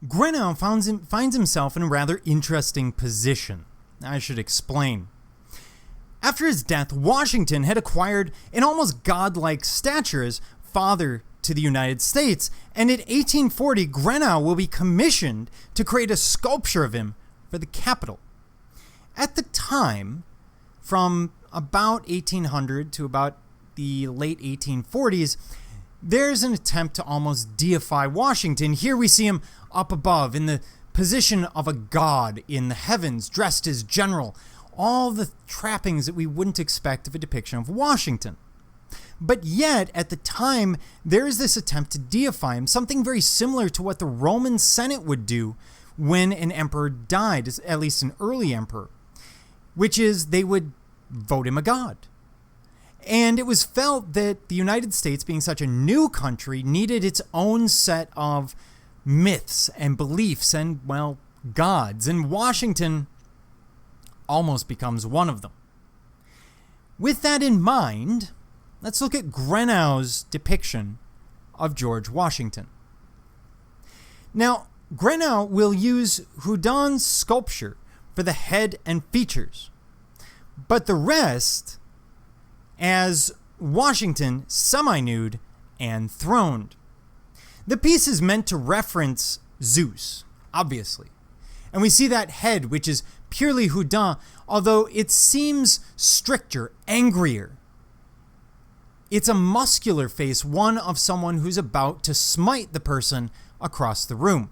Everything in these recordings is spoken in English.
Greenough finds himself in a rather interesting position. I should explain. After his death, Washington had acquired an almost godlike stature as father to the United States, and in 1840, Greenough will be commissioned to create a sculpture of him for the Capitol. At the time, from about 1800 to about the late 1840s, there's an attempt to almost deify Washington. Here we see him up above in the position of a god in the heavens, dressed as general, all the trappings that we wouldn't expect of a depiction of Washington. But yet, at the time, there is this attempt to deify him, something very similar to what the Roman Senate would do when an emperor died, at least an early emperor, which is they would vote him a god. And it was felt that the United States, being such a new country, needed its own set of myths and beliefs and, well, gods. And Washington almost becomes one of them. With that in mind, let's look at Greenough's depiction of George Washington. Now, Greenough will use Houdon's sculpture for the head and features, but the rest as Washington semi-nude and throned. The piece is meant to reference Zeus, obviously. And we see that head, which is purely Houdon, although it seems stricter, angrier. It's a muscular face, one of someone who's about to smite the person across the room.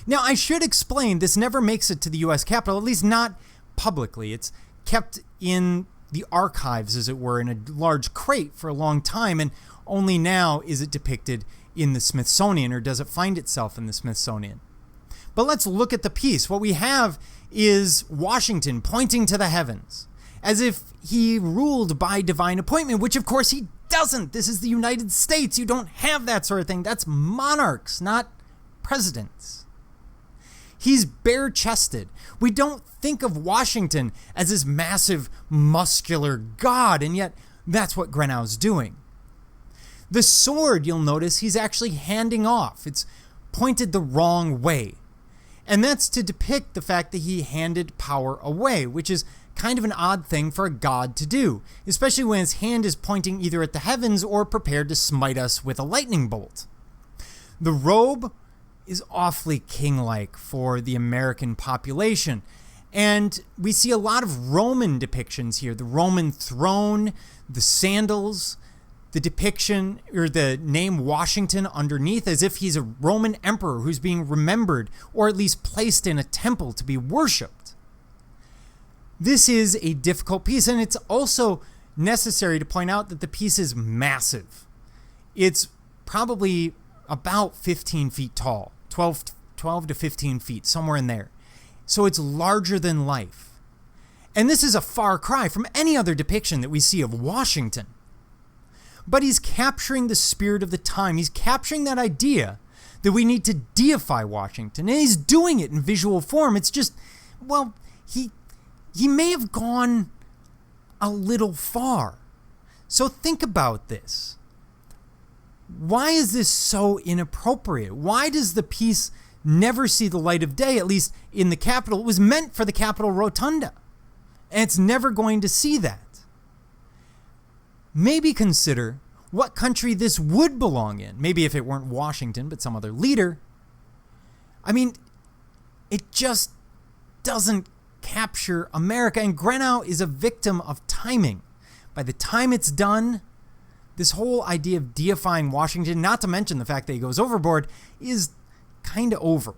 Now, I should explain, this never makes it to the U.S. Capitol, at least not publicly. It's kept in the archives, as it were, in a large crate for a long time, and only now is it depicted in the Smithsonian, or does it find itself in the Smithsonian. But let's look at the piece. What we have is Washington pointing to the heavens, as if he ruled by divine appointment, which of course he doesn't. This is the United States. You don't have that sort of thing. That's monarchs, not presidents. He's bare-chested. We don't think of Washington as this massive, muscular god, and yet that's what Greenough's doing. The sword, you'll notice, he's actually handing off. It's pointed the wrong way. And that's to depict the fact that he handed power away, which is kind of an odd thing for a god to do, especially when his hand is pointing either at the heavens or prepared to smite us with a lightning bolt. The robe is awfully king-like for the American population. And we see a lot of Roman depictions here. The Roman throne, the sandals, the depiction, or the name Washington underneath, as if he's a Roman emperor who's being remembered, or at least placed in a temple to be worshipped. This is a difficult piece, and it's also necessary to point out that the piece is massive. It's probably about 15 feet tall, 12 to 15 feet, somewhere in there. So it's larger than life. And this is a far cry from any other depiction that we see of Washington. But he's capturing the spirit of the time. He's capturing that idea that we need to deify Washington. And he's doing it in visual form. It's just, well, he may have gone a little far. So think about this. Why is this so inappropriate? Why does the piece never see the light of day, at least in the Capitol? It was meant for the Capitol Rotunda, and it's never going to see that. Maybe consider what country this would belong in. Maybe if it weren't Washington, but some other leader. I mean, it just doesn't capture America, and Greenough is a victim of timing. By the time it's done, this whole idea of deifying Washington, not to mention the fact that he goes overboard, is kind of over.